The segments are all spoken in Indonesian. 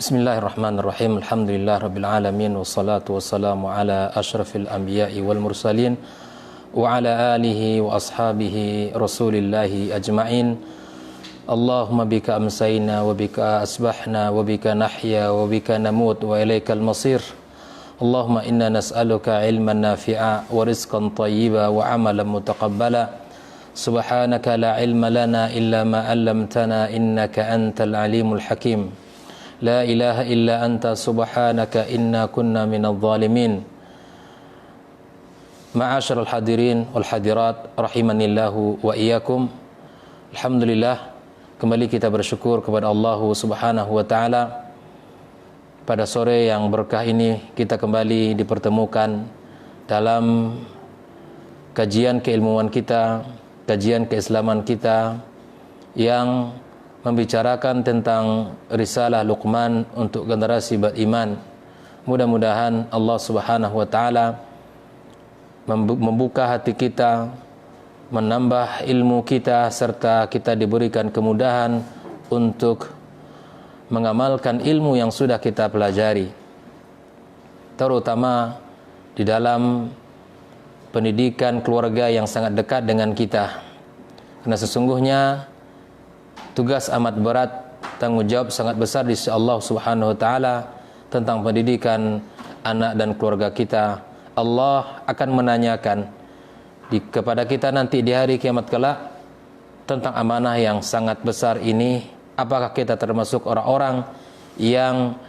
Bismillahirrahmanirrahim. Alhamdulillah rabbil alamin wassalatu wassalamu ala asyrafil anbiya'i wal mursalin wa ala alihi wa ashabihi rasulillahi ajma'in. Allahumma bika amsayna wa bika asbahna wa bika nahya wa bika namut wa ilaikal masir. Allahumma inna nas'aluka ilman nafi'a wa rizqan tayyiba wa amalan mutaqabbala. Subhanaka la ilma lana illa ma 'allamtana innaka antal alimul hakim. La ilaha illa anta subhanaka inna kunna minadh dhalimin. Ma'asyiral hadirin wal hadirat rahimanillahu wa iyyakum. Alhamdulillah, kembali kita bersyukur kepada Allah Subhanahu wa taala. Pada sore yang berkah ini kita kembali dipertemukan dalam kajian keilmuan kita, kajian keislaman kita yang membicarakan tentang risalah Luqman untuk generasi beriman. Mudah-mudahan Allah Subhanahu wa taala membuka hati kita, menambah ilmu kita, serta kita diberikan kemudahan untuk mengamalkan ilmu yang sudah kita pelajari, terutama di dalam pendidikan keluarga yang sangat dekat dengan kita. Karena sesungguhnya tugas amat berat, tanggung jawab sangat besar di sisi Allah Subhanahu wa taala tentang pendidikan anak dan keluarga kita. Allah akan menanyakan kepada kita nanti di hari kiamat kelak tentang amanah yang sangat besar ini. Apakah kita termasuk orang-orang yang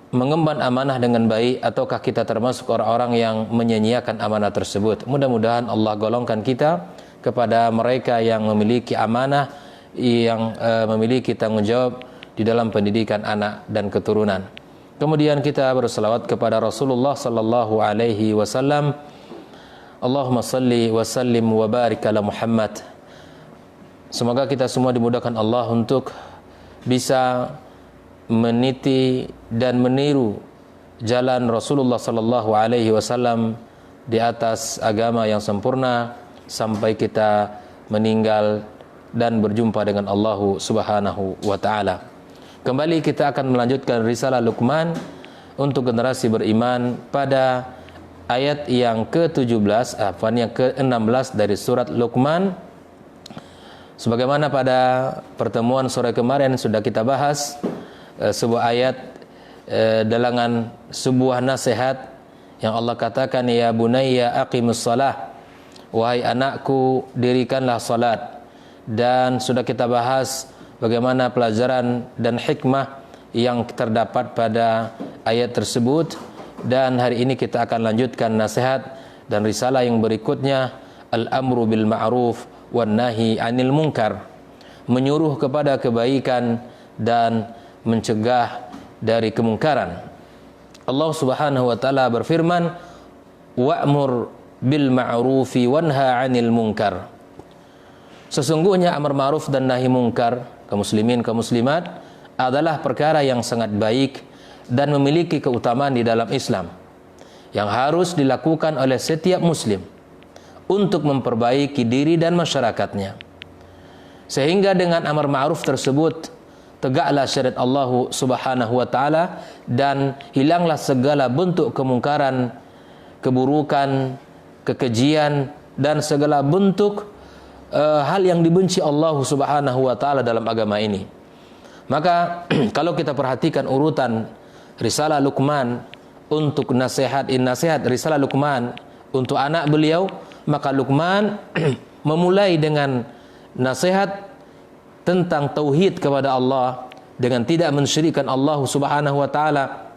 mengemban amanah dengan baik, ataukah kita termasuk orang-orang yang menyia-nyiakan amanah tersebut? Mudah-mudahan Allah golongkan kita kepada mereka yang memiliki amanah, yang memiliki tanggung jawab di dalam pendidikan anak dan keturunan. Kemudian kita berselawat kepada Rasulullah sallallahu alaihi wasallam. Allahumma salli wa sallim wa barik ala Muhammad. Semoga kita semua dimudahkan Allah untuk bisa meniti dan meniru jalan Rasulullah sallallahu alaihi wasallam di atas agama yang sempurna sampai kita meninggal dan berjumpa dengan Allah Subhanahu wa taala. Kembali kita akan melanjutkan risalah Luqman untuk generasi beriman pada ayat yang ke-17, yang ke-16 dari surat Luqman. Sebagaimana pada pertemuan sore kemarin sudah kita bahas sebuah ayat dalam sebuah nasihat yang Allah katakan, ya bunayya aqimus shalah, wahai anakku, dirikanlah salat. Dan sudah kita bahas bagaimana pelajaran dan hikmah yang terdapat pada ayat tersebut. Dan hari ini kita akan lanjutkan nasihat dan risalah yang berikutnya, al-amru bil ma'ruf wan nahi 'anil munkar, menyuruh kepada kebaikan dan mencegah dari kemungkaran. Allah Subhanahu wa taala berfirman, wa'mur bil ma'rufi wanha 'anil munkar. Sesungguhnya amar ma'ruf dan nahi munkar, kaum muslimin kaum muslimat, adalah perkara yang sangat baik dan memiliki keutamaan di dalam Islam yang harus dilakukan oleh setiap muslim untuk memperbaiki diri dan masyarakatnya. Sehingga dengan amar ma'ruf tersebut tegaklah syariat Allah Subhanahu wa taala dan hilanglah segala bentuk kemungkaran, keburukan, kekejian dan segala bentuk hal yang dibenci Allah Subhanahu wa taala dalam agama ini. Maka kalau kita perhatikan urutan risalah Luqman untuk nasihat risalah Luqman untuk anak beliau, maka Luqman memulai dengan nasihat tentang tauhid kepada Allah dengan tidak mensyirikkan Allah Subhanahu wa taala.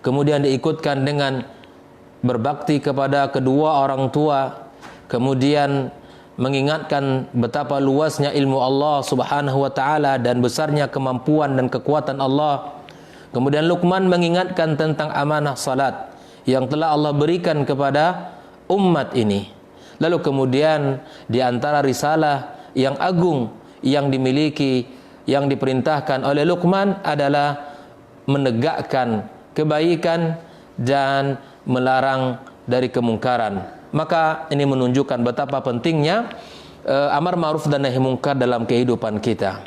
Kemudian diikutkan dengan berbakti kepada kedua orang tua, kemudian mengingatkan betapa luasnya ilmu Allah Subhanahu wa taala dan besarnya kemampuan dan kekuatan Allah. Kemudian Luqman mengingatkan tentang amanah salat yang telah Allah berikan kepada umat ini. Lalu kemudian di antara risalah yang agung yang dimiliki, yang diperintahkan oleh Luqman adalah menegakkan kebaikan dan melarang dari kemungkaran. Maka ini menunjukkan betapa pentingnya amar ma'ruf dan nahi munkar dalam kehidupan kita.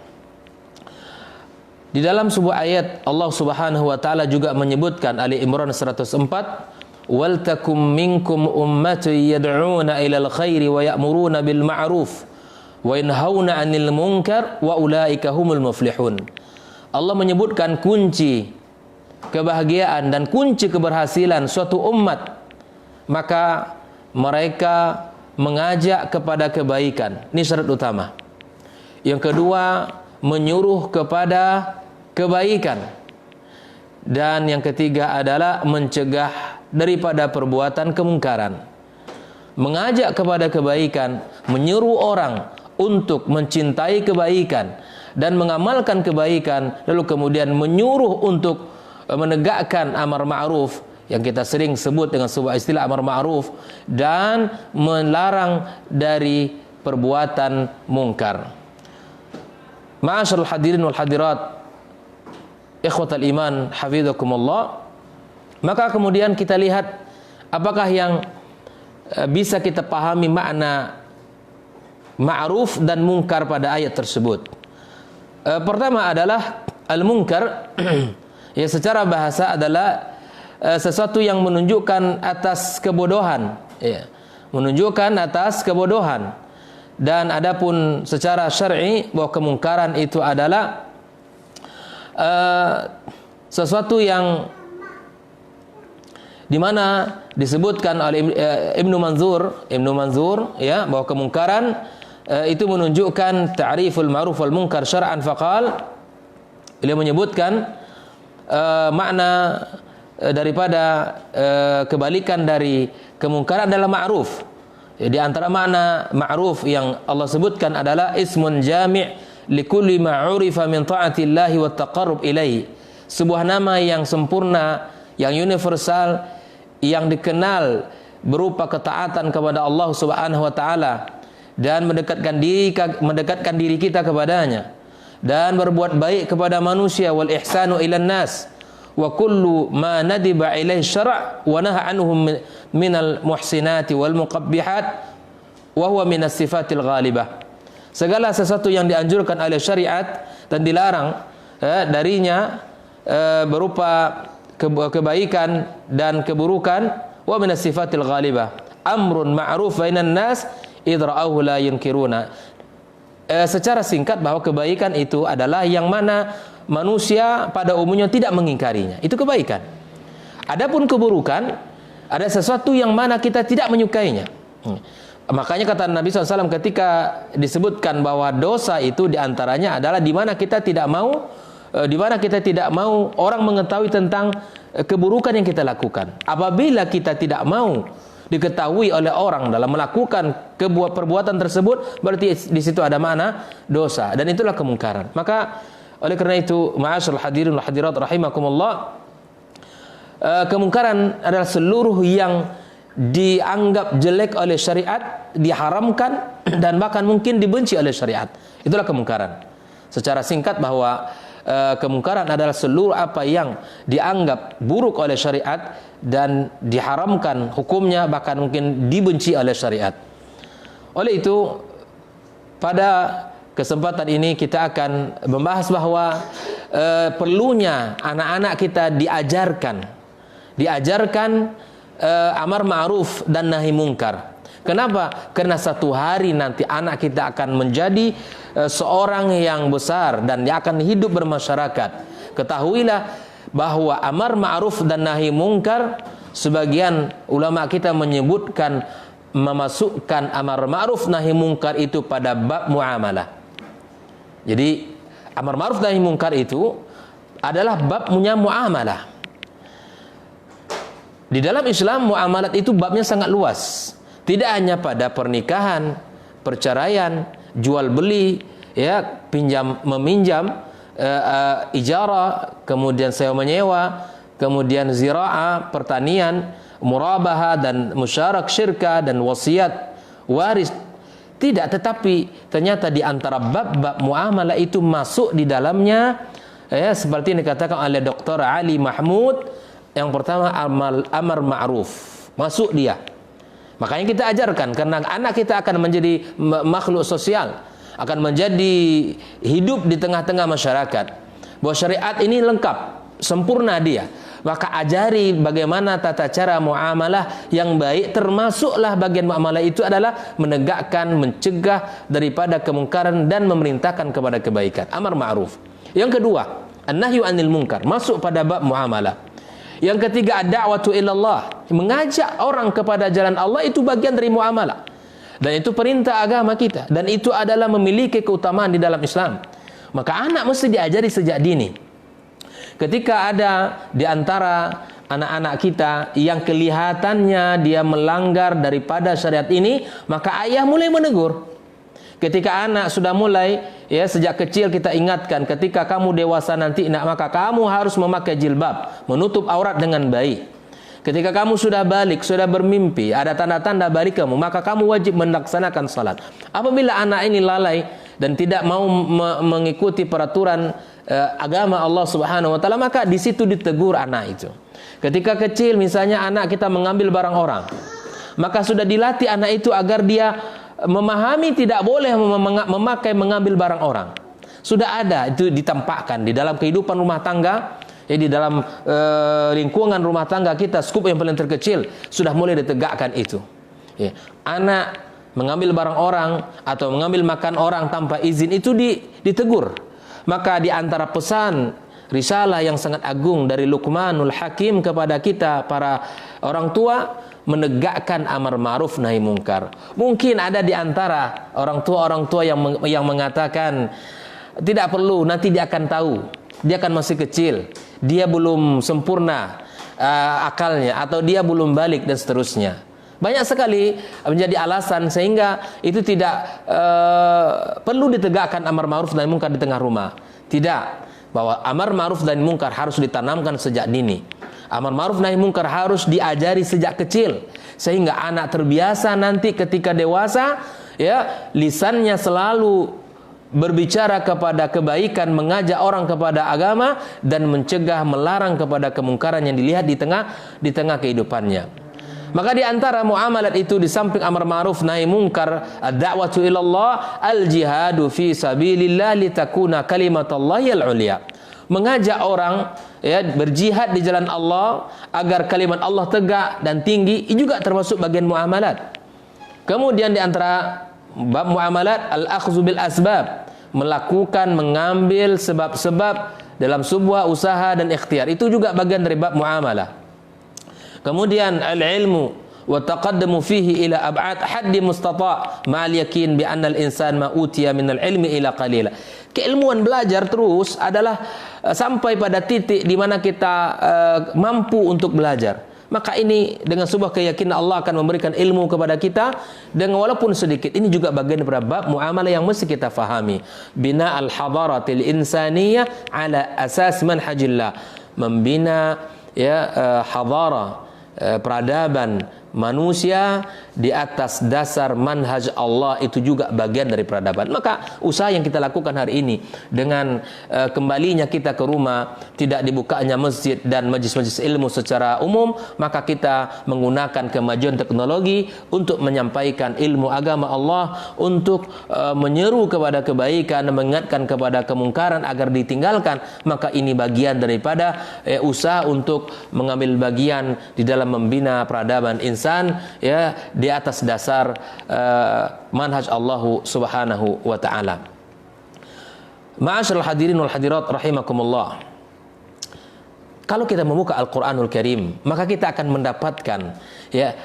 Di dalam sebuah ayat Allah Subhanahu wa taala juga menyebutkan, Ali Imran 104, wal takum minkum ummatun yad'una ilal khairi wa ya'muruna bil ma'ruf wa yanhauna 'anil munkar wa ulaika humul muflihun. Allah menyebutkan kunci kebahagiaan dan kunci keberhasilan suatu umat, maka mereka mengajak kepada kebaikan. Ini syarat utama. Yang kedua, menyuruh kepada kebaikan. Dan yang ketiga adalah mencegah daripada perbuatan kemungkaran. Mengajak kepada kebaikan, menyuruh orang untuk mencintai kebaikan dan mengamalkan kebaikan, lalu kemudian menyuruh untuk menegakkan amar ma'ruf, yang kita sering sebut dengan sebuah istilah amar ma'ruf, dan melarang dari perbuatan mungkar. Ma'asyiral hadirin wal hadirat, ikhwatal iman, hafizakumullah. Maka kemudian kita lihat apakah yang bisa kita pahami makna ma'ruf dan mungkar pada ayat tersebut. Pertama adalah al-munkar ya secara bahasa adalah sesuatu yang menunjukkan atas kebodohan, ya, menunjukkan atas kebodohan. Dan adapun secara syar'i bahwa kemungkaran itu adalah sesuatu yang dimana disebutkan oleh Ibnu Manzur ya, bahwa kemungkaran itu menunjukkan ta'riful ma'ruf wal munkar syar'an, faqal, beliau menyebutkan makna daripada kebalikan dari kemungkaran adalah ma'ruf. Di antara makna ma'ruf yang Allah sebutkan adalah ismun jami' likulli ma'urifa min ta'atillahi wa taqarrub ilaihi. Sebuah nama yang sempurna, yang universal, yang dikenal berupa ketaatan kepada Allah Subhanahu wa taala dan mendekatkan diri kita kepadanya, dan berbuat baik kepada manusia, wal ihsanu ilan nas, wa kullu ma nadiba ilaihi syara' wa naha anhum minal muhsinati wal muqabbihat wa huwa minas sifatil ghalibah. Segala sesuatu yang dianjurkan oleh syariat dan dilarang darinya berupa kebaikan dan keburukan, wa minas sifatil ghalibah amrun ma'ruf bainan nas idra'ahu la yunkiruna. Secara singkat bahwa kebaikan itu adalah yang mana manusia pada umumnya tidak mengingkarinya. Itu kebaikan. Adapun keburukan ada sesuatu yang mana kita tidak menyukainya. Makanya kata Nabi SAW ketika disebutkan bahwa dosa itu diantaranya adalah di mana kita tidak mau orang mengetahui tentang keburukan yang kita lakukan. Apabila kita tidak mau diketahui oleh orang dalam melakukan perbuatan tersebut, berarti di situ ada makna dosa, dan itulah kemungkaran. Maka oleh karena itu, ma'asyiral hadirin wal hadirat rahimakumullah, kemungkaran adalah seluruh yang dianggap jelek oleh syariat, diharamkan, dan bahkan mungkin dibenci oleh syariat. Itulah kemungkaran. Secara singkat bahwa kemungkaran adalah seluruh apa yang dianggap buruk oleh syariat dan diharamkan hukumnya, bahkan mungkin dibenci oleh syariat. Oleh itu, pada kesempatan ini kita akan membahas bahwa perlunya anak-anak kita diajarkan amar ma'ruf dan nahi mungkar. Kenapa? Karena satu hari nanti anak kita akan menjadi seorang yang besar dan dia akan hidup bermasyarakat. Ketahuilah bahwa amar ma'ruf dan nahi mungkar, sebagian ulama kita menyebutkan memasukkan amar ma'ruf nahi mungkar itu pada bab muamalah. Jadi amar ma'ruf nahi mungkar itu adalah babnya muamalah. Di dalam Islam, muamalat itu babnya sangat luas. Tidak hanya pada pernikahan, perceraian, jual beli, ya, pinjam meminjam, ijarah, kemudian sewa menyewa, kemudian ziraah, pertanian, murabaha dan musyarak syirkah dan wasiat, waris. Tidak, tetapi ternyata di antara bab-bab muamalah itu masuk di dalamnya, ya, seperti yang dikatakan oleh Dr. Ali Mahmud. Yang pertama, amar ma'ruf, masuk dia. Makanya kita ajarkan, karena anak kita akan menjadi makhluk sosial, akan menjadi hidup di tengah-tengah masyarakat. bahwa syariat ini lengkap, sempurna dia. Maka ajari bagaimana tata cara muamalah yang baik, termasuklah bagian muamalah itu adalah menegakkan, mencegah daripada kemungkaran dan memerintahkan kepada kebaikan, amar ma'ruf. Yang kedua, an-nahyu 'anil munkar, masuk pada bab muamalah. Yang ketiga, ad-da'watu ilallah, mengajak orang kepada jalan Allah, itu bagian dari muamalah. Dan itu perintah agama kita, dan itu adalah memiliki keutamaan di dalam Islam. Maka anak mesti diajari sejak dini. Ketika ada di antara anak-anak kita yang kelihatannya dia melanggar daripada syariat ini, maka ayah mulai menegur. Ketika anak sudah mulai, ya sejak kecil kita ingatkan, ketika kamu dewasa nanti, maka kamu harus memakai jilbab, menutup aurat dengan baik. Ketika kamu sudah balik, sudah bermimpi, ada tanda-tanda balik kamu, maka kamu wajib melaksanakan salat. Apabila anak ini lalai dan tidak mau mengikuti peraturan agama Allah Subhanahu wa taala, maka di situ ditegur anak itu. Ketika kecil misalnya anak kita mengambil barang orang, maka sudah dilatih anak itu agar dia memahami tidak boleh mengambil barang orang. Sudah ada itu ditampakkan di dalam kehidupan rumah tangga, ya, di dalam lingkungan rumah tangga kita, skup yang paling terkecil sudah mulai ditegakkan itu. Ya. Anak mengambil barang orang atau mengambil makan orang tanpa izin itu ditegur. Maka di antara pesan risalah yang sangat agung dari Luqmanul Hakim kepada kita para orang tua, menegakkan amar ma'ruf nahi mungkar. Mungkin ada di antara orang tua yang mengatakan tidak perlu, nanti dia akan tahu. Dia kan masih kecil, dia belum sempurna akalnya, atau dia belum balik dan seterusnya. Banyak sekali menjadi alasan sehingga itu tidak perlu ditegakkan amar ma'ruf nahi mungkar di tengah rumah. Tidak, bahwa amar ma'ruf nahi mungkar harus ditanamkan sejak dini. Amar ma'ruf nahi mungkar harus diajari sejak kecil sehingga anak terbiasa nanti ketika dewasa, ya, lisannya selalu berbicara kepada kebaikan, mengajak orang kepada agama dan mencegah, melarang kepada kemungkaran yang dilihat di tengah kehidupannya. Maka di antara muamalat itu, di samping amar ma'ruf nahi mungkar, ad-da'watu ilallah, al-jihadu fi sabilillah litakuna kalimatullahi al-ulya. Mengajak orang, ya, berjihad di jalan Allah agar kalimat Allah tegak dan tinggi, ini juga termasuk bagian muamalat. Kemudian di antara bab muamalat, al-akhdhu bil asbab, melakukan, mengambil sebab-sebab dalam sebuah usaha dan ikhtiar, itu juga bagian dari bab muamalah. Kemudian al-ilmu wa taqaddamu fihi ila ab'ad haddi mustata' ma'al yakin bi anna al-insan ma utiya min al-ilmi ila qalila. Keilmuan belajar terus adalah sampai pada titik di mana kita mampu untuk belajar. Maka ini dengan sebuah keyakinan Allah akan memberikan ilmu kepada kita dengan walaupun sedikit. Ini juga bagian dari bab muamalah yang mesti kita fahami. Bina al-hadaratil insaniyah ala asas manhajillah. Membina, ya, hadara, peradaban manusia di atas dasar manhaj Allah, itu juga bagian dari peradaban. Maka usaha yang kita lakukan hari ini dengan kembalinya kita ke rumah, tidak dibukanya masjid dan majlis-majlis ilmu secara umum, maka kita menggunakan kemajuan teknologi untuk menyampaikan ilmu agama Allah, untuk menyeru kepada kebaikan, mengingatkan kepada kemungkaran agar ditinggalkan. Maka ini bagian daripada usaha untuk mengambil bagian di dalam membina peradaban insan, ya, di atas dasar manhaj Allah Subhanahu wa taala. Ma'asyiral hadirin wal hadirat rahimakumullah. Kalau kita membuka Al-Qur'anul Karim, maka kita akan mendapatkan, ya,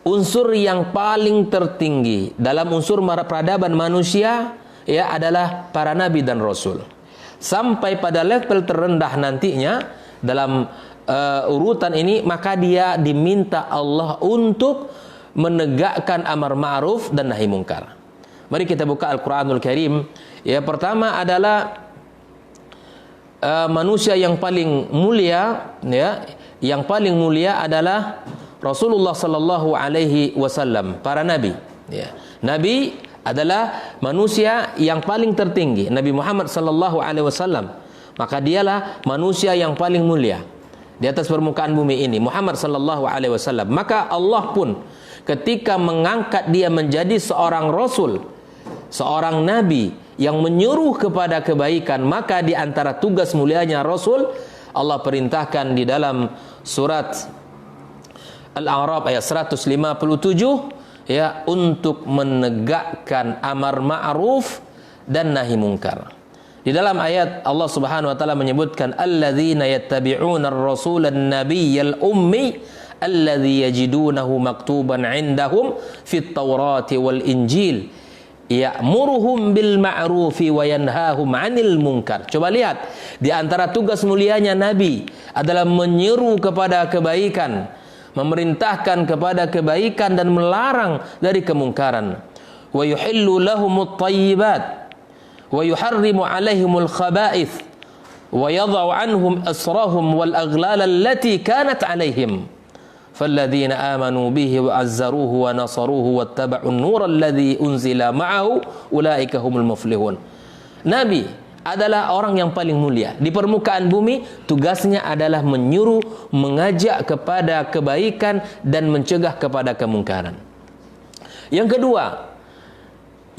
unsur yang paling tertinggi dalam unsur peradaban manusia, ya, adalah para nabi dan rasul. Sampai pada level terendah nantinya dalam urutan ini, maka dia diminta Allah untuk menegakkan amar ma'ruf dan nahi mungkar. Mari kita buka Al-Qur'anul Karim. Ya, pertama adalah manusia yang paling mulia, ya, yang paling mulia adalah Rasulullah sallallahu alaihi wasallam, para nabi, ya. Nabi adalah manusia yang paling tertinggi, Nabi Muhammad sallallahu alaihi wasallam. Maka dialah manusia yang paling mulia di atas permukaan bumi ini, Muhammad sallallahu alaihi wasallam. Maka Allah pun ketika mengangkat dia menjadi seorang rasul, seorang nabi, yang menyuruh kepada kebaikan. Maka di antara tugas mulianya Rasul, Allah perintahkan di dalam surat Al-A'raf ayat 157 ya, untuk menegakkan amar ma'ruf dan nahi mungkar. Di dalam ayat Allah Subhanahu wa taala menyebutkan alladzina yattabi'una ar-rasulan nabiyyal ummi alladzi yajidunahu maktuban 'indahum fit Taurati wal Injil ya'muruhum bil ma'rufi wa yanhahum 'anil munkar. Coba lihat, di antara tugas mulianya Nabi adalah menyeru kepada kebaikan, memerintahkan kepada kebaikan dan melarang dari kemungkaran. Wa yuhillu lahumut thayyibat wa yuharrimu 'alaihimul khaba'ith wa yadh'u 'anhum asrahum wal aghlal allati kanat 'alaihim falladzina amanu bihi wa 'azzaruhu wa nasaruhu wattaba'un nur alladzi unzila ma'ahu ulaika humul muflihun. Nabi adalah orang yang paling mulia di permukaan bumi. Tugasnya adalah menyuruh, mengajak kepada kebaikan dan mencegah kepada kemungkaran. Yang kedua,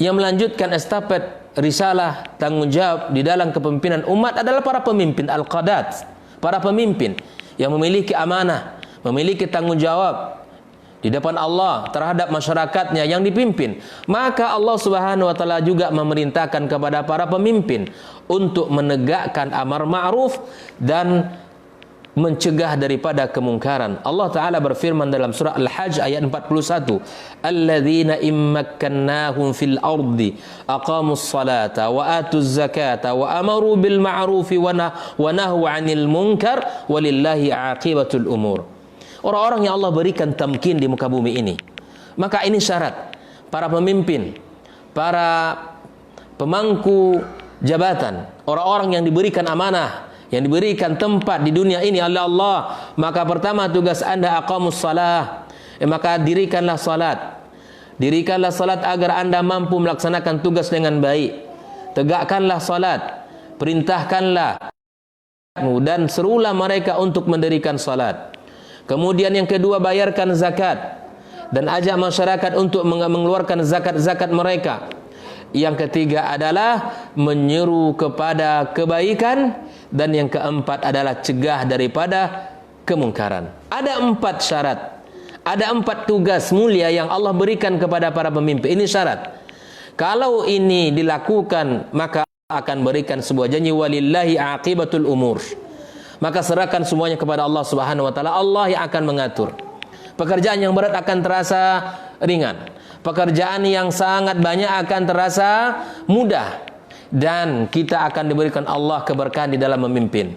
yang melanjutkan estafet risalah, tanggung jawab di dalam kepemimpinan umat adalah para pemimpin al-qadat, para pemimpin yang memiliki amanah, memiliki tanggung jawab di depan Allah terhadap masyarakatnya yang dipimpin. Maka Allah Subhanahu wa taala juga memerintahkan kepada para pemimpin untuk menegakkan amar ma'ruf dan mencegah daripada kemungkaran. Allah Ta'ala berfirman dalam surah Al-Hajj ayat 41, alladzina immakkannahum fil ardi aqamus salata wa atuz zakata wa amaru bil ma'rufi wa nahu 'anil munkar walillahi 'aqibatul umur. Orang-orang yang Allah berikan tamkin di muka bumi ini. Maka ini syarat para pemimpin, para pemangku jabatan, orang-orang yang diberikan amanah, yang diberikan tempat di dunia ini oleh Allah. Maka pertama tugas Anda aqamus salah, maka dirikanlah salat. Dirikanlah salat agar Anda mampu melaksanakan tugas dengan baik. Tegakkanlah salat, perintahkanlah dan serulah mereka untuk mendirikan salat. Kemudian yang kedua, bayarkan zakat dan ajak masyarakat untuk mengeluarkan zakat-zakat mereka. Yang ketiga adalah menyeru kepada kebaikan. Dan yang keempat adalah cegah daripada kemungkaran. Ada 4 syarat, ada 4 tugas mulia yang Allah berikan kepada para pemimpin. Ini syarat. Kalau ini dilakukan, maka akan berikan sebuah janji, walillahi aqibatul umur. Maka serahkan semuanya kepada Allah Subhanahu wa taala. Allah yang akan mengatur. Pekerjaan yang berat akan terasa ringan. Pekerjaan yang sangat banyak akan terasa mudah. Dan kita akan diberikan Allah keberkahan di dalam memimpin.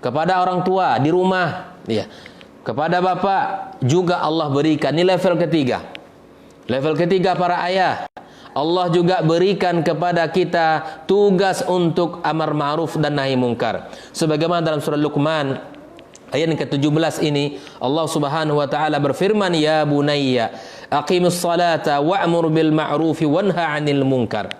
Kepada orang tua di rumah, ya, kepada bapak juga Allah berikan. Ini level ketiga. Level ketiga para ayah. Allah juga berikan kepada kita tugas untuk amar ma'ruf dan nahi mungkar. Sebagaimana dalam surah Luqman ayat yang ke-17 ini, Allah Subhanahu wa taala berfirman, ya bunayya aqimus salata wa'mur bil ma'rufi wanha 'anil munkar.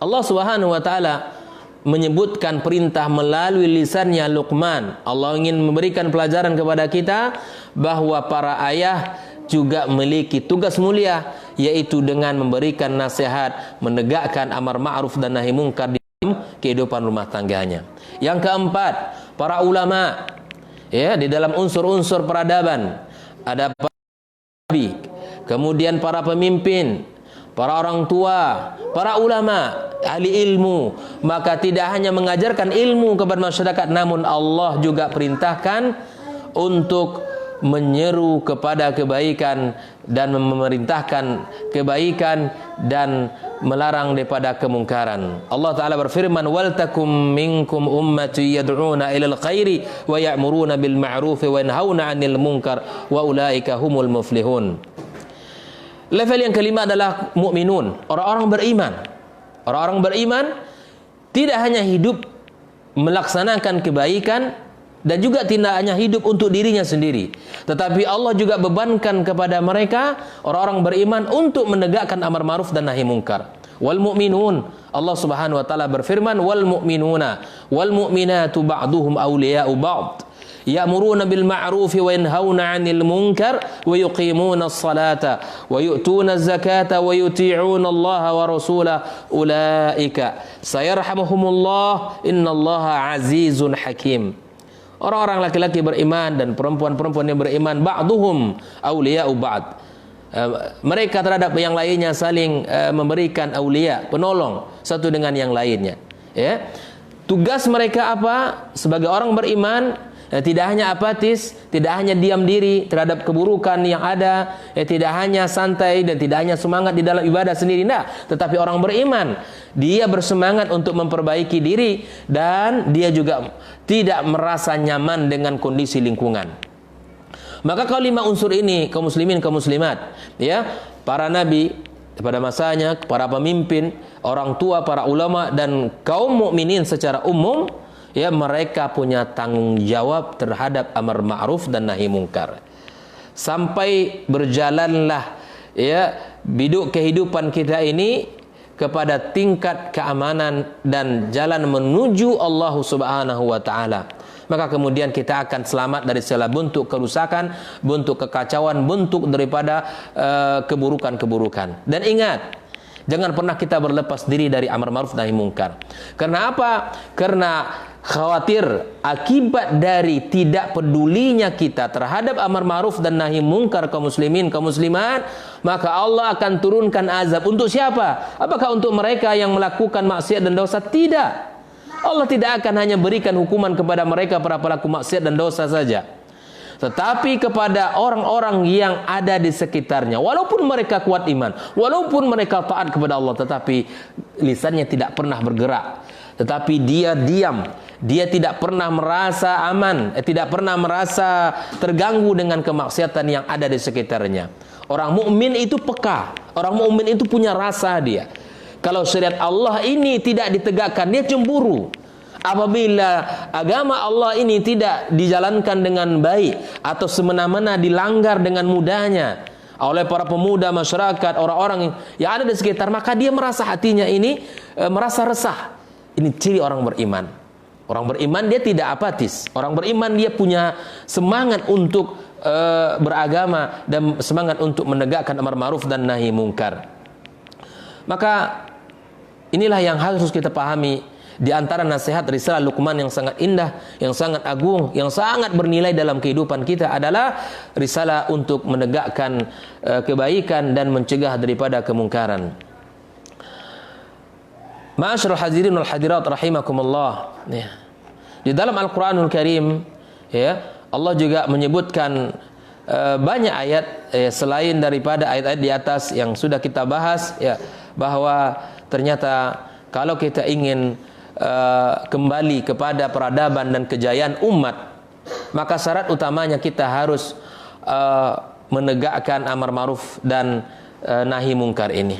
Allah Subhanahu wa taala menyebutkan perintah melalui lisannya Luqman. Allah ingin memberikan pelajaran kepada kita bahwa para ayah juga memiliki tugas mulia, yaitu dengan memberikan nasihat, menegakkan amar ma'ruf dan nahi mungkar di dalam kehidupan rumah tangganya. Yang keempat, para ulama, ya, di dalam unsur-unsur peradaban ada para nabi, kemudian para pemimpin, para orang tua, para ulama, ahli ilmu. Maka tidak hanya mengajarkan ilmu kepada masyarakat, namun Allah juga perintahkan untuk menyeru kepada kebaikan dan memerintahkan kebaikan dan melarang daripada kemungkaran. Allah Ta'ala berfirman, wal takum minkum ummati yad'una ilal khairi wa ya'muruna bil ma'rufi wa yanhauna 'anil munkar wa ulaika humul muflihun. Level yang kelima adalah mukminun, orang-orang beriman. Orang-orang beriman tidak hanya hidup melaksanakan kebaikan dan juga tidak hanya hidup untuk dirinya sendiri, tetapi Allah juga bebankan kepada mereka orang-orang beriman untuk menegakkan amar ma'ruf dan nahi mungkar. Wal mu'minun, Allah Subhanahu wa taala berfirman, wal mu'minuna wal mu'minatu ba'duhum awliya'u ba'd ya'muruna bil ma'ruf wa yanhauna 'anil munkar wa yuqimuna as-salata wa yu'tuna az-zakata wa yuti'una Allah wa rasulahu ulaika sayarhamuhumullah innallaha azizun hakim. Orang-orang laki-laki beriman dan perempuan-perempuan yang beriman, ba'duhum awliya'u ba'd. Mereka terhadap yang lainnya saling memberikan aulia, penolong satu dengan yang lainnya. Ya. Tugas mereka apa? Sebagai orang beriman, tidak hanya apatis, tidak hanya diam diri terhadap keburukan yang ada, tidak hanya santai dan tidak hanya semangat di dalam ibadah sendiri, tetapi orang beriman, dia bersemangat untuk memperbaiki diri dan dia juga tidak merasa nyaman dengan kondisi lingkungan. Maka kalau 5 unsur ini, kaum muslimin, kaum muslimat, ya, para nabi pada masanya, para pemimpin, orang tua, para ulama dan kaum mukminin secara umum, ya, mereka punya tanggung jawab terhadap amar ma'ruf dan nahi mungkar. Sampai berjalanlah, ya, biduk kehidupan kita ini kepada tingkat keamanan dan jalan menuju Allah Subhanahu wa taala. Maka kemudian kita akan selamat dari segala bentuk kerusakan, bentuk kekacauan, bentuk daripada keburukan-keburukan. Dan ingat, jangan pernah kita berlepas diri dari amar ma'ruf nahi mungkar. Karena apa? Karena khawatir akibat dari tidak pedulinya kita terhadap amar ma'ruf dan nahi mungkar kaum muslimin, kaum muslimat, maka Allah akan turunkan azab. Untuk siapa? Apakah untuk mereka yang melakukan maksiat dan dosa? Tidak. Allah tidak akan hanya berikan hukuman kepada mereka para pelaku maksiat dan dosa saja, tetapi kepada orang-orang yang ada di sekitarnya. Walaupun mereka kuat iman, walaupun mereka taat kepada Allah, tetapi lisannya tidak pernah bergerak, tetapi dia diam, dia tidak pernah merasa aman, tidak pernah merasa terganggu dengan kemaksiatan yang ada di sekitarnya. Orang mukmin itu peka, orang mukmin itu punya rasa dia. Kalau syariat Allah ini tidak ditegakkan, dia cemburu. Apabila agama Allah ini tidak dijalankan dengan baik atau semena-mena dilanggar dengan mudahnya oleh para pemuda masyarakat, orang-orang yang ada di sekitar, maka dia merasa hatinya ini merasa resah. Ini ciri orang beriman. Orang beriman dia tidak apatis. Orang beriman dia punya semangat untuk beragama dan semangat untuk menegakkan amar ma'ruf dan nahi mungkar. Maka inilah yang harus kita pahami di antara nasihat risalah Luqman yang sangat indah, yang sangat agung, yang sangat bernilai dalam kehidupan kita adalah risalah untuk menegakkan kebaikan dan mencegah daripada kemungkaran. Ma'asyiral hadirin wal hadirat rahimakumullah. Ya. Di dalam Al-Qur'anul Karim, ya, Allah juga menyebutkan banyak ayat selain daripada ayat-ayat di atas yang sudah kita bahas, ya, bahwa ternyata kalau kita ingin kembali kepada peradaban dan kejayaan umat, maka syarat utamanya kita harus menegakkan amar ma'ruf dan nahi mungkar ini.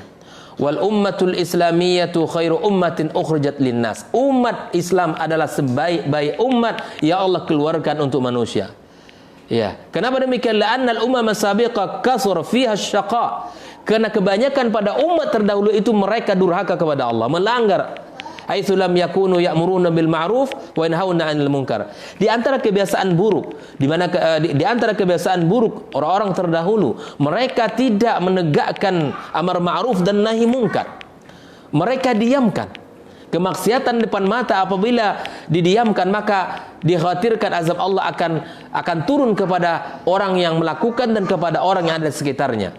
Wal ummatul islamiyatu khairu ummatin ukhrijat linnas. Umat Islam adalah sebaik-baik umat yang Allah keluarkan untuk manusia. Ya, kenapa demikian? La'annal umam as-sabiqah kasur fiha asy-syaqa. Karena kebanyakan pada umat terdahulu itu mereka durhaka kepada Allah, melanggar. Haitsu lam yakunu ya'muruna bil ma'ruf wa yanhauna 'anil munkar. Di antara kebiasaan buruk, di antara kebiasaan buruk orang-orang terdahulu, mereka tidak menegakkan amar ma'ruf dan nahi mungkar. Mereka diamkan. Kemaksiatan depan mata apabila didiamkan, maka dikhawatirkan azab Allah akan turun kepada orang yang melakukan dan kepada orang yang ada di sekitarnya.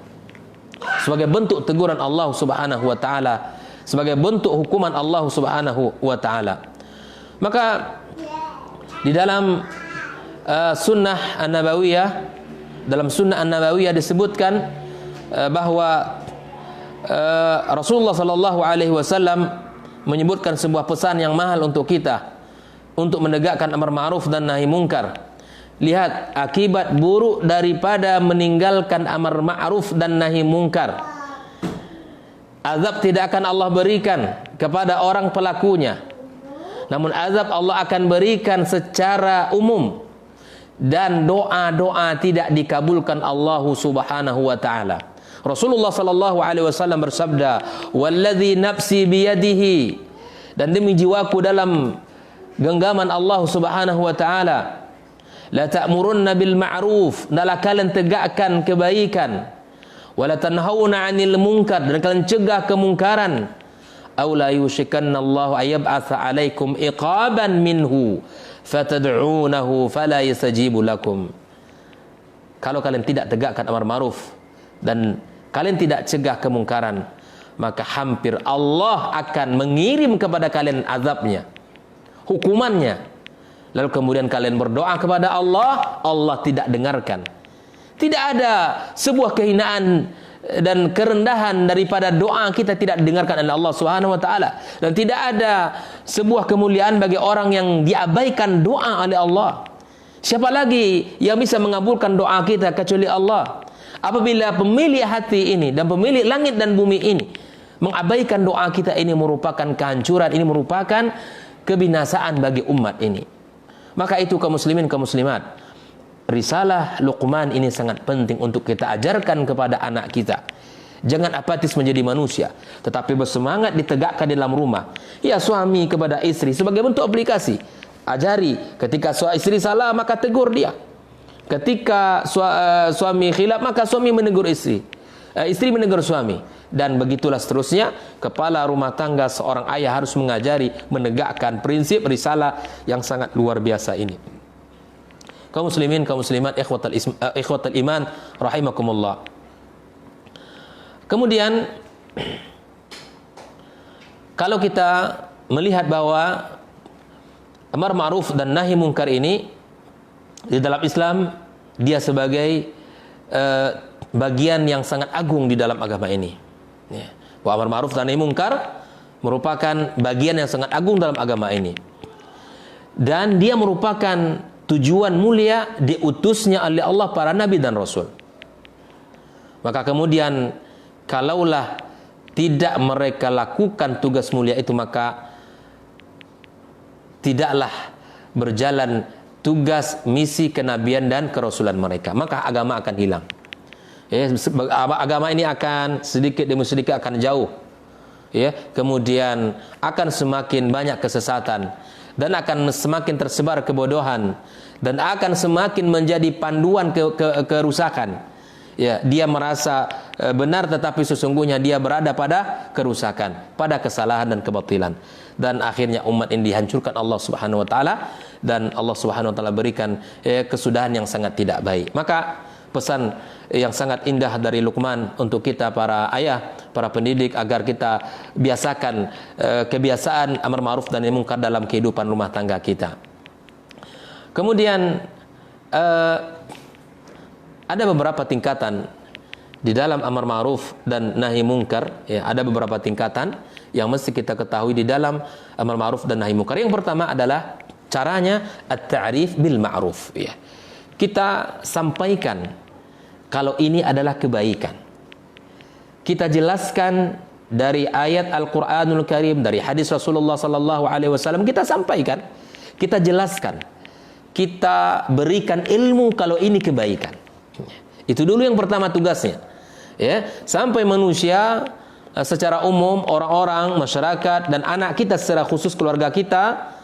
Sebagai bentuk teguran Allah Subhanahu wa taala, sebagai bentuk hukuman Allah Subhanahu wa taala. Maka di dalam sunnah an-nabawiyah, dalam sunnah an-nabawiyah disebutkan bahwa Rasulullah sallallahu alaihi wasallam menyebutkan sebuah pesan yang mahal untuk kita untuk menegakkan amar ma'ruf dan nahi mungkar. Lihat akibat buruk daripada meninggalkan amar ma'ruf dan nahi mungkar. Azab tidak akan Allah berikan kepada orang pelakunya, namun azab Allah akan berikan secara umum, dan doa-doa tidak dikabulkan Allah Subhanahu wa taala. Rasulullah sallallahu alaihi wasallam bersabda, "Wallazi nafsi biyadihi," dan demi jiwaku dalam genggaman Allah Subhanahu wa taala, La ta'murunna bil ma'ruf, hendaklah kalian tegakkan kebaikan. Wa la tanhauna 'anil munkar, dan kalian cegah kemungkaran. Aw la yushikanna Allahu ayyab'atsa 'alaikum iqaban minhu fatad'unahu fala yastajibu lakum. Kalau kalian tidak tegakkan amar ma'ruf dan kalian tidak cegah kemungkaran, maka hampir Allah akan mengirim kepada kalian azabnya, hukumannya. Lalu kemudian kalian berdoa kepada Allah, Allah tidak dengarkan. Tidak ada sebuah kehinaan dan kerendahan daripada doa kita tidak didengarkan oleh Allah Subhanahu wa taala, dan tidak ada sebuah kemuliaan bagi orang yang diabaikan doa oleh Allah. Siapa lagi yang bisa mengabulkan doa kita kecuali Allah? Apabila pemilik hati ini dan pemilik langit dan bumi ini mengabaikan doa kita, ini merupakan kehancuran, ini merupakan kebinasaan bagi umat ini. Maka itu kaum muslimin, kaum muslimat, risalah Luqman ini sangat penting untuk kita ajarkan kepada anak kita. Jangan apatis menjadi manusia, tetapi bersemangat ditegakkan di dalam rumah. Ya, suami kepada istri sebagai bentuk aplikasi. Ajari, ketika istri salah maka tegur dia. Ketika suami khilaf maka suami menegur istri. Istri menegur suami. Dan begitulah seterusnya. Kepala rumah tangga seorang ayah harus mengajari, menegakkan prinsip risalah yang sangat luar biasa ini. Kaum muslimin, kaum muslimat, ikhwatal iman rahimakumullah. Kemudian kalau kita melihat bahwa amar ma'ruf dan nahi munkar ini di dalam Islam, dia sebagai bagian yang sangat agung di dalam agama ini. Ya. Bahwa amar ma'ruf dan nahi munkar merupakan bagian yang sangat agung dalam agama ini. Dan dia merupakan tujuan mulia diutusnya oleh Allah para nabi dan rasul. Maka kemudian kalaulah tidak mereka lakukan tugas mulia itu, maka tidaklah berjalan tugas misi kenabian dan kerasulan mereka, maka agama akan hilang. Ya, agama ini akan sedikit demi sedikit akan jauh. Ya, kemudian akan semakin banyak kesesatan dan akan semakin tersebar kebodohan dan akan semakin menjadi panduan kerusakan. Ya, dia merasa benar tetapi sesungguhnya dia berada pada kerusakan, pada kesalahan dan kebatilan. Dan akhirnya umat ini dihancurkan Allah Subhanahu wa taala, dan Allah Subhanahu wa taala berikan kesudahan yang sangat tidak baik. Maka pesan yang sangat indah dari Luqman untuk kita para ayah, para pendidik, agar kita biasakan kebiasaan amar ma'ruf dan nahi munkar dalam kehidupan rumah tangga kita. Kemudian ada beberapa tingkatan di dalam amar ma'ruf dan nahi munkar. Ya, ada beberapa tingkatan yang mesti kita ketahui di dalam amar ma'ruf dan nahi munkar. Yang pertama adalah caranya at-ta'rif bil ma'ruf. Ya. Kita sampaikan kalau ini adalah kebaikan. Kita jelaskan dari ayat Al-Qur'anul Karim, dari hadis Rasulullah sallallahu alaihi wasallam, kita sampaikan, kita jelaskan, kita berikan ilmu kalau ini kebaikan. Itu dulu yang pertama tugasnya. Ya, sampai manusia secara umum, orang-orang, masyarakat dan anak kita secara khusus, keluarga kita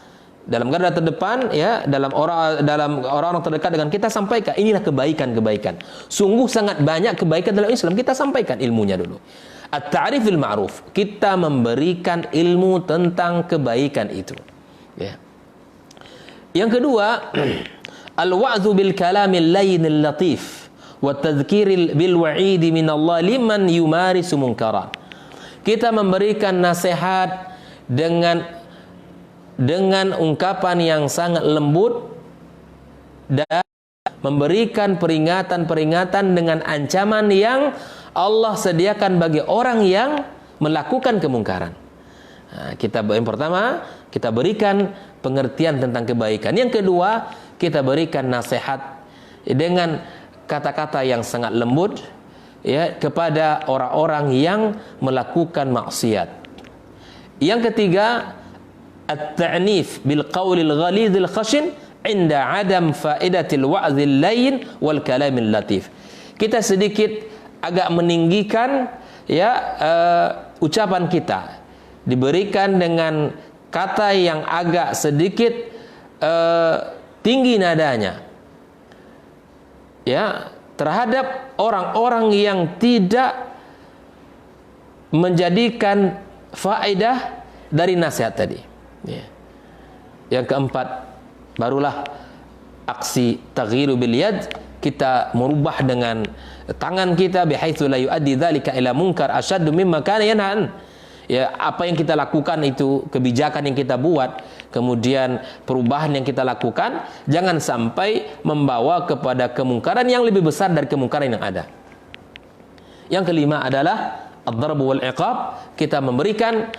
dalam garda terdepan, ya, dalam orang-orang terdekat dengan kita, sampaikan inilah kebaikan-kebaikan. Sungguh sangat banyak kebaikan dalam Islam, kita sampaikan ilmunya dulu. At-ta'rifil ma'ruf, kita memberikan ilmu tentang kebaikan itu. Ya. Yang kedua, al-wa'dhu bil kalamil layyinil latif wa tadhkiril bil wa'idi min Allah liman yumarisu munkaran. Kita memberikan nasihat dengan ungkapan yang sangat lembut dan memberikan peringatan-peringatan dengan ancaman yang Allah sediakan bagi orang yang melakukan kemungkaran. Nah, yang pertama, kita berikan pengertian tentang kebaikan. Yang kedua, kita berikan nasihat dengan kata-kata yang sangat lembut, ya, kepada orang-orang yang melakukan maksiat. Yang ketiga, at-ta'nif bil qawlil ghalidhil khashin inda adam faidatil wa'dhil layyin wal kalamil latif. Kita sedikit agak meninggikan, ya, ucapan kita, diberikan dengan kata yang agak sedikit tinggi nadanya, ya terhadap orang-orang yang tidak menjadikan faedah dari nasihat tadi. Ya. Yang keempat, barulah aksi taghyiru bil yad, kita merubah dengan tangan kita, bihaitsu la yuaddi dzalika ila munkar asyaddu mimma kana yanhan. Ya, apa yang kita lakukan itu, kebijakan yang kita buat, kemudian perubahan yang kita lakukan, jangan sampai membawa kepada kemungkaran yang lebih besar dari kemungkaran yang ada. Yang kelima adalah ad-darb wal iqab, kita memberikan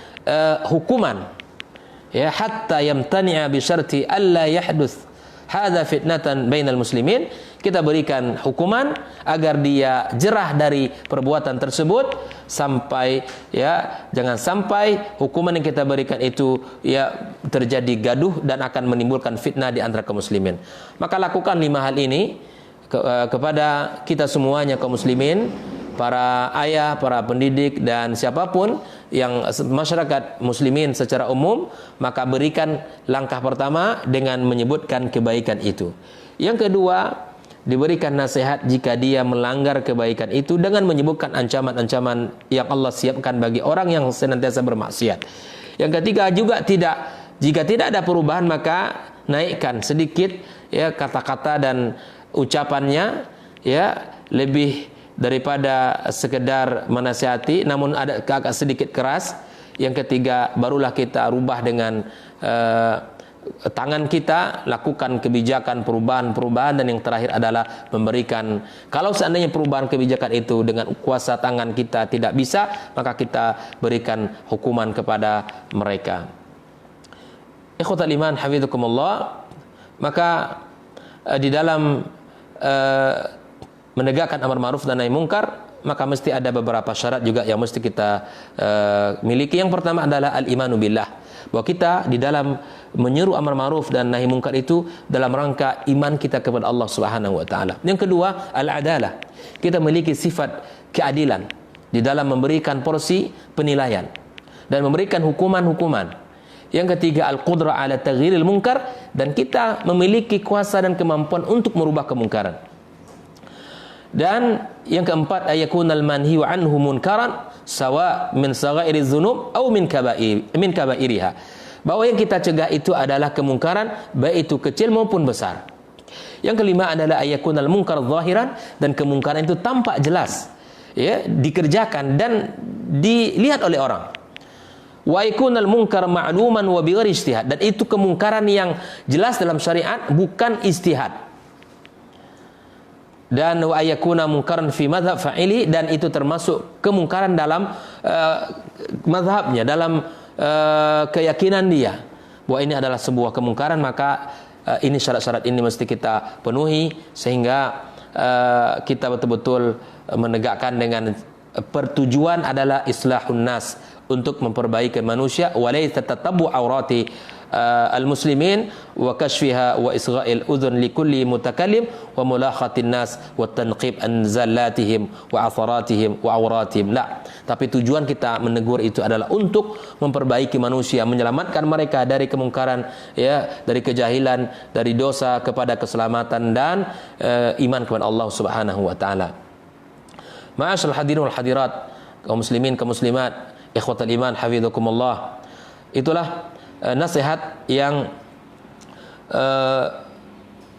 hukuman, ya, hatta yamtani'a bi syarti alla yahduts hadza fitnatan bainal muslimin, kita berikan hukuman agar dia jerah dari perbuatan tersebut, sampai, ya, jangan sampai hukuman yang kita berikan itu, ya, terjadi gaduh dan akan menimbulkan fitnah di antara kaum muslimin. Maka lakukan 5 hal ini kepada kita semuanya kaum muslimin, para ayah, para pendidik, dan siapapun yang masyarakat muslimin secara umum, maka berikan langkah pertama dengan menyebutkan kebaikan itu. Yang kedua, diberikan nasihat jika dia melanggar kebaikan itu dengan menyebutkan ancaman-ancaman yang Allah siapkan bagi orang yang senantiasa bermaksiat. Yang ketiga juga jika tidak ada perubahan, maka naikkan sedikit, ya, kata-kata dan ucapannya, ya, lebih daripada sekedar menasihati, namun ada agak sedikit keras. Yang ketiga, barulah kita rubah dengan tangan kita, lakukan kebijakan perubahan-perubahan. Dan yang terakhir adalah memberikan, kalau seandainya perubahan kebijakan itu dengan kuasa tangan kita tidak bisa, maka kita berikan hukuman kepada mereka. Ikhwatal iman hafizakumullah, maka di dalam menegakkan amar ma'ruf dan nahi mungkar, maka mesti ada beberapa syarat juga yang mesti kita miliki. Yang pertama adalah al-imanu billah, bahwa kita di dalam menyeru amar ma'ruf dan nahi mungkar itu dalam rangka iman kita kepada Allah Subhanahu wa taala. Yang kedua, al-adalah, kita memiliki sifat keadilan di dalam memberikan porsi penilaian dan memberikan hukuman-hukuman. Yang ketiga, al-qudrah ala taghyiril munkar, dan kita memiliki kuasa dan kemampuan untuk merubah kemungkaran. Dan yang keempat, ayakunal manhiu anhu munkaran sawa min saghairiz dzunub au min kabairiha, bahwa yang kita cegah itu adalah kemungkaran, baik itu kecil maupun besar. Yang kelima adalah ayakunal munkar zahiran, dan kemungkaran itu tampak jelas, ya, dikerjakan dan dilihat oleh orang. Wa yakunal munkar ma'luman wa bighairi ijtihad, dan itu kemungkaran yang jelas dalam syariat, bukan ijtihad. Dan wa ayakuna munkaran fi madhab fa'ili, dan itu termasuk kemungkaran dalam mazhabnya, dalam keyakinan dia bahwa ini adalah sebuah kemungkaran. Maka ini syarat-syarat ini mesti kita penuhi, sehingga kita betul-betul menegakkan dengan pertujuan adalah islahun nas, untuk memperbaiki manusia, walaysa tatabbu aurati al-muslimin wa kashfiha wa isgha'il udhun li kulli mutakallim wa mulakhatin nas wa tanqib an zallatihim wa atharatihim wa auratihim. La, tapi tujuan kita menegur itu adalah untuk memperbaiki manusia, menyelamatkan mereka dari kemungkaran, ya, dari kejahilan, dari dosa kepada keselamatan dan iman kepada Allah Subhanahu wa taala. Ma'asyiral hadirin wal hadirat, kaum muslimin, kaum muslimat, ikhwatal iman hafizakumullah. Itulah nasihat yang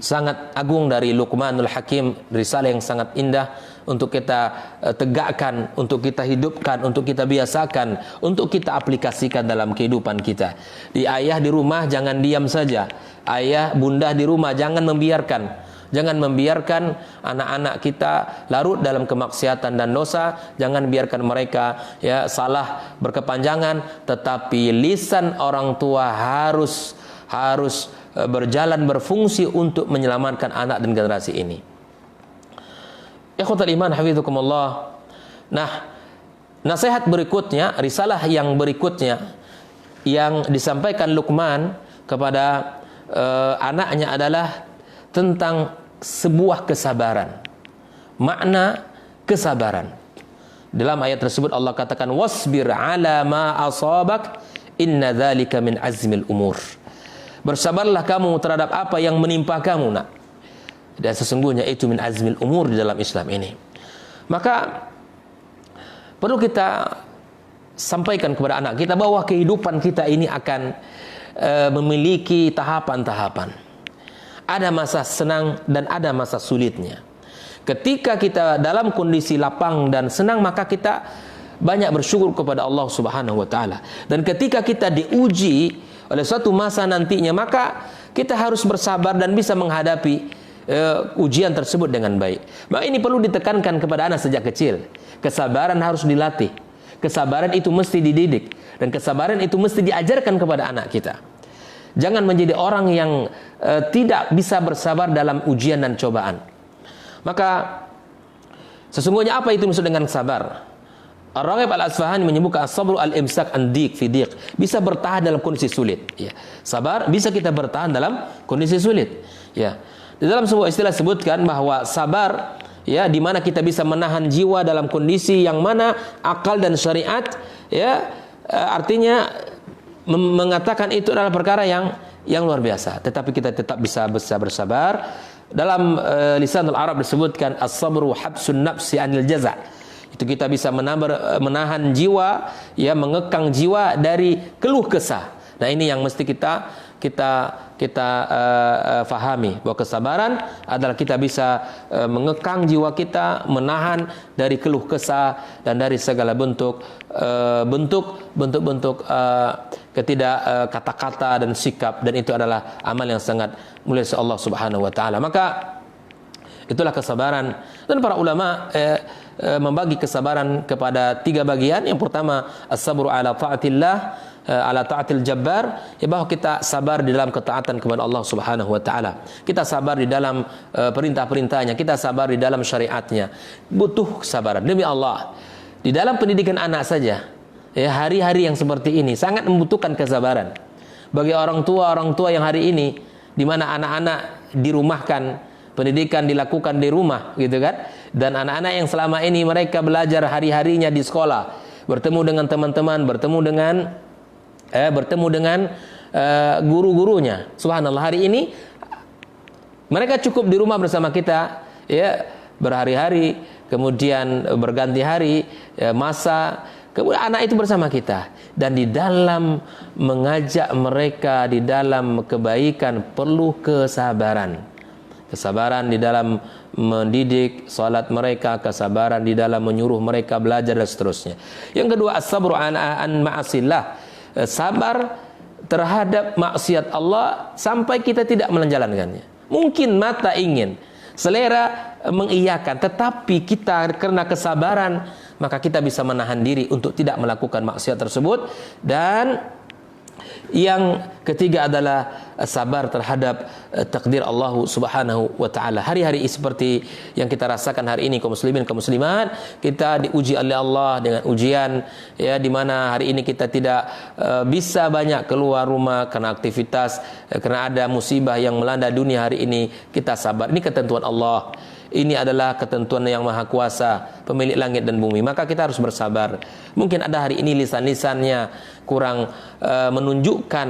sangat agung dari Luqmanul Hakim, risalah yang sangat indah untuk kita tegakkan, untuk kita hidupkan, untuk kita biasakan, untuk kita aplikasikan dalam kehidupan kita. Di ayah di rumah jangan diam saja. Ayah, bunda di rumah jangan membiarkan. Jangan membiarkan anak-anak kita larut dalam kemaksiatan dan dosa. Jangan biarkan mereka, ya, salah berkepanjangan. Tetapi lisan orang tua harus berjalan, berfungsi untuk menyelamatkan anak dan generasi ini. Ikhwatul iman hafizakumullah. Nah, nasihat berikutnya, risalah yang berikutnya yang disampaikan Luqman kepada anaknya adalah tentang sebuah kesabaran. Makna kesabaran. Dalam ayat tersebut Allah katakan, wasbir ala ma asabak inna dzalika min azmil umur. Bersabarlah kamu terhadap apa yang menimpa kamu, nak. dan sesungguhnya itu min azmil umur di dalam Islam ini. Maka perlu kita sampaikan kepada anak kita bahwa kehidupan kita ini akan memiliki tahapan-tahapan. Ada masa senang dan ada masa sulitnya. Ketika kita dalam kondisi lapang dan senang, maka kita banyak bersyukur kepada Allah Subhanahu wa taala. Dan ketika kita diuji oleh suatu masa nantinya, maka kita harus bersabar dan bisa menghadapi ujian tersebut dengan baik. Maka ini perlu ditekankan kepada anak sejak kecil. Kesabaran harus dilatih. Kesabaran itu mesti dididik. Dan kesabaran itu mesti diajarkan kepada anak kita. Jangan menjadi orang yang tidak bisa bersabar dalam ujian dan cobaan. Maka sesungguhnya apa itu maksud dengan sabar? Ar-Raghib Al-Asfahani menyebutkan as-sabru al-imsak an-diq fi diq. Bisa bertahan dalam kondisi sulit. Ya. Sabar bisa kita bertahan dalam kondisi sulit. Ya. Di dalam sebuah istilah sebutkan bahwa sabar, ya, di mana kita bisa menahan jiwa dalam kondisi yang mana akal dan syariat, ya, artinya mengatakan itu adalah perkara yang luar biasa. Tetapi kita tetap bisa bersabar. Dalam lisanul Arab disebutkan as-sabru habsun nafsi anil jaza'. Itu kita bisa menahan jiwa, ya, mengekang jiwa dari keluh kesah. Nah, ini yang mesti kita fahami, bahwa kesabaran adalah kita bisa mengekang jiwa kita, menahan dari keluh kesah dan dari segala bentuk kata-kata dan sikap, dan itu adalah amal yang sangat mulia oleh Allah Subhanahu wa taala. Maka itulah kesabaran, dan para ulama membagi kesabaran kepada 3 bagian. Yang pertama, as-sabru ala ta'atillah, ala ta'atil jabbar, ya, bahwa kita sabar di dalam ketaatan kepada Allah Subhanahu wa taala. Kita sabar di dalam perintah-perintahnya, kita sabar di dalam syariatnya. Butuh kesabaran demi Allah. Di dalam pendidikan anak saja, ya, hari-hari yang seperti ini sangat membutuhkan kesabaran. Bagi orang tua yang hari ini di mana anak-anak dirumahkan, pendidikan dilakukan di rumah, gitu kan? Dan anak-anak yang selama ini mereka belajar hari-harinya di sekolah, bertemu dengan teman-teman, bertemu dengan guru-gurunya. Subhanallah, hari ini mereka cukup di rumah bersama kita, ya, berhari-hari, kemudian berganti hari, ya, masa, kemudian anak itu bersama kita. Dan di dalam mengajak mereka di dalam kebaikan perlu kesabaran. Kesabaran di dalam mendidik salat mereka, kesabaran di dalam menyuruh mereka belajar dan seterusnya. Yang kedua, as-sabru an ma'asillah. Sabar terhadap maksiat Allah sampai kita tidak menjalankannya. Mungkin mata ingin, selera mengiyakan, tetapi kita karena kesabaran maka kita bisa menahan diri untuk tidak melakukan maksiat tersebut. Dan yang ketiga adalah sabar terhadap takdir Allah Subhanahu wa taala. Hari-hari seperti yang kita rasakan hari ini, kaum muslimin, kaum muslimat, kita diuji oleh Allah dengan ujian, ya, di mana hari ini kita tidak bisa banyak keluar rumah karena aktivitas, karena ada musibah yang melanda dunia hari ini. Kita sabar. Ini ketentuan Allah. Ini adalah ketentuan yang maha kuasa, pemilik langit dan bumi. Maka kita harus bersabar. Mungkin ada hari ini lisan-lisannya kurang menunjukkan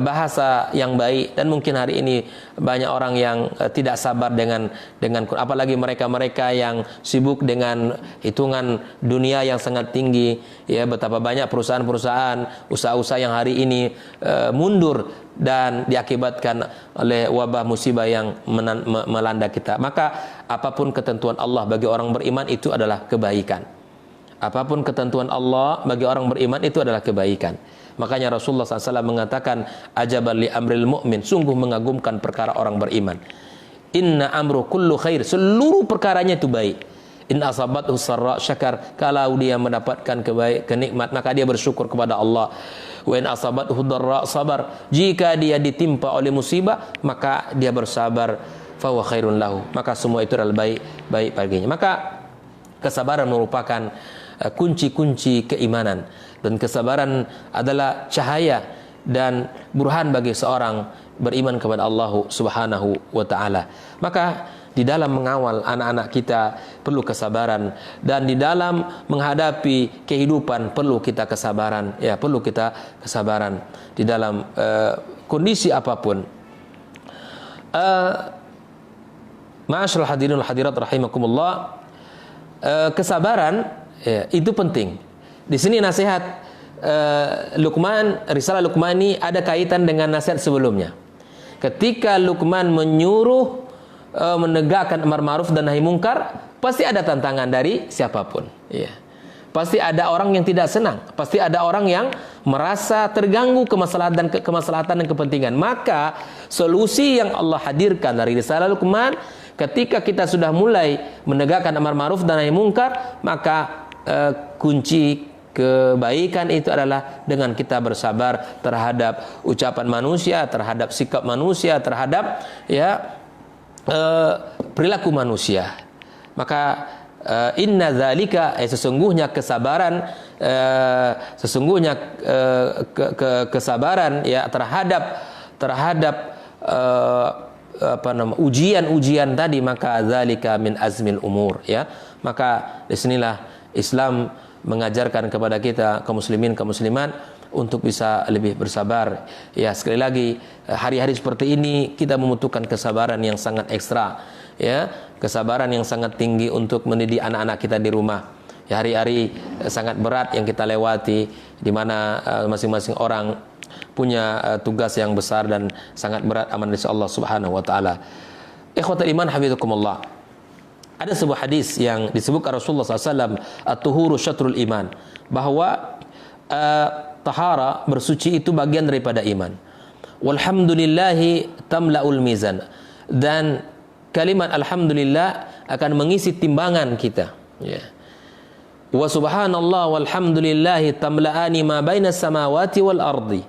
bahasa yang baik, dan mungkin hari ini banyak orang yang tidak sabar dengan apalagi mereka-mereka yang sibuk dengan hitungan dunia yang sangat tinggi, ya, betapa banyak perusahaan-perusahaan, usaha-usaha yang hari ini mundur dan diakibatkan oleh wabah musibah yang melanda kita. Maka apapun ketentuan Allah bagi orang beriman itu adalah kebaikan. Apapun ketentuan Allah bagi orang beriman itu adalah kebaikan. Makanya Rasulullah SAW mengatakan, ajaban li amril mu'min, sungguh mengagumkan perkara orang beriman. Inna amru kullu khair, seluruh perkaranya itu baik. In asabathu sarra syakar, kalau dia mendapatkan kenikmat maka dia bersyukur kepada Allah. Wa in asabathu dharra sabar, jika dia ditimpa oleh musibah maka dia bersabar, fa huwa khairun lahu, maka semua itu adalah baik baginya. Maka kesabaran merupakan kunci-kunci keimanan, dan kesabaran adalah cahaya dan burhan bagi seorang beriman kepada Allah Subhanahu wa taala. Maka di dalam mengawal anak-anak kita perlu kesabaran, dan di dalam menghadapi kehidupan perlu kita kesabaran, ya, perlu kita kesabaran di dalam kondisi apapun. Ma'asyiral hadirin wal hadirat rahimakumullah, kesabaran itu penting. Di sini nasihat Luqman, risalah Luqmani ada kaitan dengan nasihat sebelumnya. Ketika Luqman menyuruh menegakkan amar ma'ruf dan nahi mungkar, pasti ada tantangan dari siapapun. Ya. Pasti ada orang yang tidak senang, pasti ada orang yang merasa terganggu kemaslahatan dan kepentingan. Maka solusi yang Allah hadirkan dari risalah Luqman, ketika kita sudah mulai menegakkan amar ma'ruf dan nahi mungkar, maka kunci kebaikan itu adalah dengan kita bersabar terhadap ucapan manusia, terhadap sikap manusia, terhadap perilaku manusia. Maka inna dzalika, sesungguhnya kesabaran, kesabaran ya terhadap ujian-ujian tadi, maka dzalika min azmil umur, ya. Maka disinilah Islam mengajarkan kepada kita kaum muslimin kaum muslimat untuk bisa lebih bersabar. Ya, sekali lagi hari-hari seperti ini kita membutuhkan kesabaran yang sangat ekstra, ya, kesabaran yang sangat tinggi untuk mendidik anak-anak kita di rumah. Ya, hari-hari sangat berat yang kita lewati, di mana masing-masing orang punya tugas yang besar dan sangat berat amanah dari Allah Subhanahu wa taala. Ikhwatul iman hafizakumullah. Ada sebuah hadis yang disebutkan Rasulullah SAW, at-tuhuru syatrul iman, bahwa tahara, bersuci itu bagian daripada iman. Walhamdulillahi tamla'ul mizan, dan kalimat alhamdulillah akan mengisi timbangan kita, ya. Wa subhanallah walhamdulillahi tamla'ani ma baina samawati wal ardi,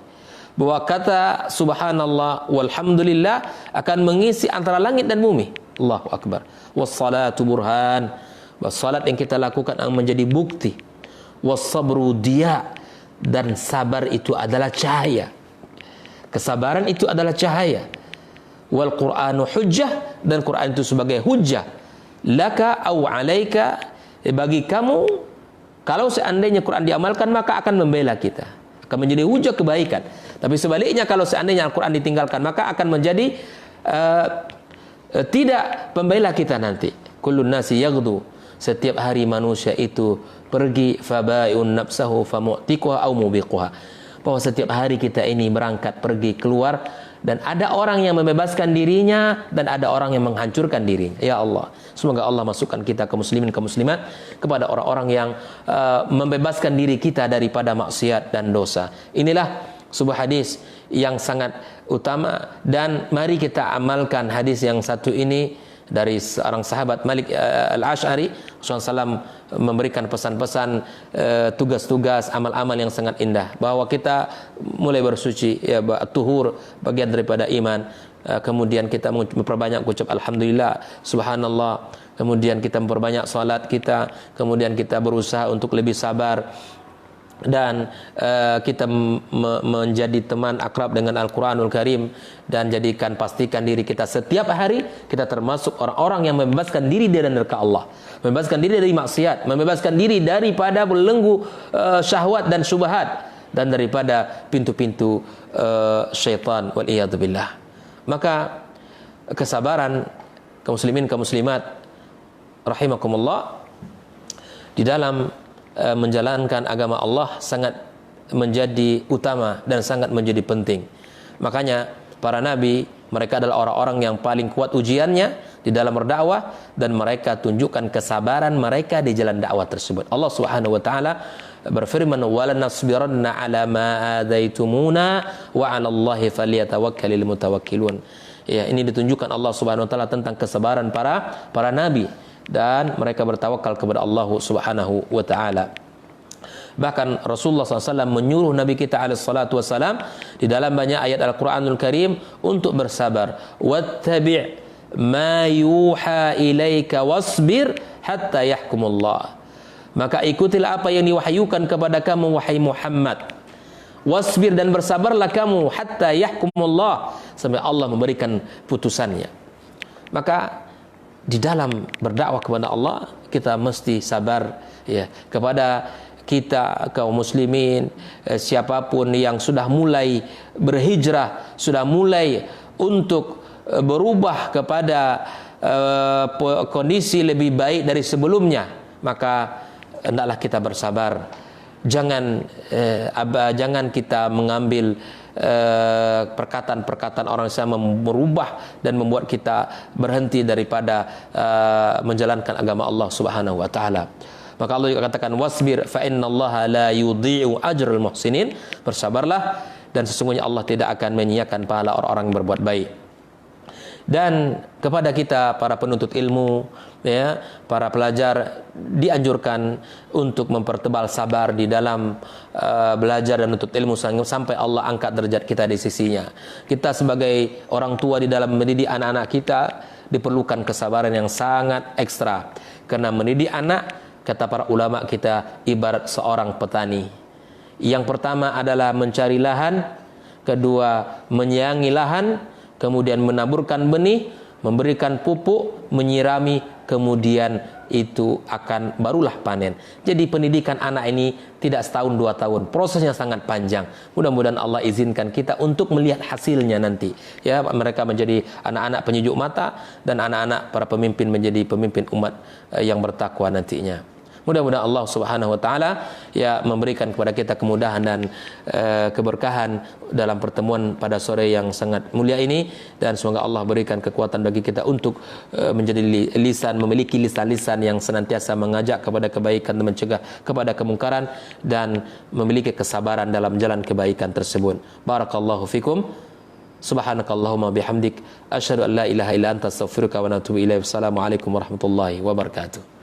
bahwa kata subhanallah walhamdulillah akan mengisi antara langit dan bumi. Allahu akbar. Wassalatu burhan, salat yang kita lakukan akan menjadi bukti. Wassabru diya, dan sabar itu adalah cahaya. Kesabaran itu adalah cahaya. Wal Qur'anu hujjah, dan Quran itu sebagai hujjah. Laka au alaika, bagi kamu, kalau seandainya Quran diamalkan maka akan membela kita, akan menjadi hujjah kebaikan. Tapi sebaliknya kalau seandainya Al-Quran ditinggalkan maka akan menjadi tidak pembela kita nanti. Kullun nasi yaghdu, setiap hari manusia itu pergi, fabai'un nafsahu famu'tiquha au mubiquha, bahwa setiap hari kita ini berangkat pergi keluar, dan ada orang yang membebaskan dirinya dan ada orang yang menghancurkan dirinya. Ya Allah, semoga Allah masukkan kita kaum muslimin kaum muslimat kepada orang-orang yang membebaskan diri kita daripada maksiat dan dosa. Inilah sebuah hadis yang sangat utama, dan mari kita amalkan hadis yang satu ini dari seorang sahabat Malik Al-Asy'ari. Rasulullah SAW memberikan pesan-pesan, tugas-tugas, amal-amal yang sangat indah, bahwa kita mulai bersuci, ya, tuhur bagian daripada iman. Kemudian kita memperbanyak ucap alhamdulillah, subhanallah, kemudian kita memperbanyak salat kita, kemudian kita berusaha untuk lebih sabar, dan kita menjadi teman akrab dengan Al-Quranul Karim, dan pastikan diri kita setiap hari kita termasuk orang-orang yang membebaskan diri dari neraka Allah, membebaskan diri dari maksiat, membebaskan diri daripada belenggu syahwat dan syubhat, dan daripada pintu-pintu syaitan, waliyadzubillah. Maka kesabaran kaum muslimin kaum muslimat rahimakumullah di dalam menjalankan agama Allah sangat menjadi utama dan sangat menjadi penting. Makanya para nabi, mereka adalah orang-orang yang paling kuat ujiannya di dalam berdakwah, dan mereka tunjukkan kesabaran mereka di jalan dakwah tersebut. Allah Subhanahu wa taala berfirman, "Walanasbiranna 'ala ma adaitumuna wa 'alallahi falyatawakkalul mutawakkilun." Ya, ini ditunjukkan Allah Subhanahu wa taala tentang kesabaran para nabi, dan mereka bertawakal kepada Allah Subhanahu wa taala. Bahkan Rasulullah SAW menyuruh Nabi kita alaihissalatu wassalam di dalam banyak ayat Al-Quranul Karim untuk bersabar. Wattabi' ma yuha ilaika wasbir hatta yahkumullah. Maka ikutilah apa yang diwahyukan kepada kamu wahai Muhammad. Wasbir, dan bersabarlah kamu hatta yahkumullah, sampai Allah memberikan putusannya. Maka di dalam berdakwah kepada Allah kita mesti sabar, ya, kepada kita kaum muslimin, siapapun yang sudah mulai berhijrah, sudah mulai untuk berubah kepada kondisi lebih baik dari sebelumnya, maka hendaklah kita bersabar. Jangan kita mengambil perkataan-perkataan orang yang merubah dan membuat kita berhenti daripada menjalankan agama Allah Subhanahu wa taala. Maka Allah juga katakan wasbir fa innallaha la yudhi'u ajral muhsinin. Bersabarlah dan sesungguhnya Allah tidak akan menyia-nyiakan pahala orang-orang yang berbuat baik. Dan kepada kita para penuntut ilmu, ya, para pelajar, dianjurkan untuk mempertebal sabar di dalam belajar dan menuntut ilmu sampai Allah angkat derajat kita di sisinya. Kita sebagai orang tua di dalam mendidik anak-anak kita diperlukan kesabaran yang sangat ekstra, karena mendidik anak, kata para ulama kita, ibarat seorang petani. Yang pertama adalah mencari lahan, kedua menyayangi lahan, kemudian menaburkan benih, memberikan pupuk, menyirami, kemudian itu akan barulah panen. Jadi pendidikan anak ini tidak setahun 2 tahun, prosesnya sangat panjang. Mudah-mudahan Allah izinkan kita untuk melihat hasilnya nanti. Ya, mereka menjadi anak-anak penyejuk mata dan anak-anak para pemimpin menjadi pemimpin umat yang bertakwa nantinya. Mudah-mudahan Allah Subhanahu wa taala ya memberikan kepada kita kemudahan dan keberkahan dalam pertemuan pada sore yang sangat mulia ini, dan semoga Allah berikan kekuatan bagi kita untuk menjadi memiliki lisan-lisan yang senantiasa mengajak kepada kebaikan dan mencegah kepada kemungkaran, dan memiliki kesabaran dalam jalan kebaikan tersebut. Barakallahu fikum. Subhanakallahumma bihamdik asyhadu an la ilaha illa anta astaghfiruka wa atubu ilaik. Wassalamualaikum warahmatullahi wabarakatuh.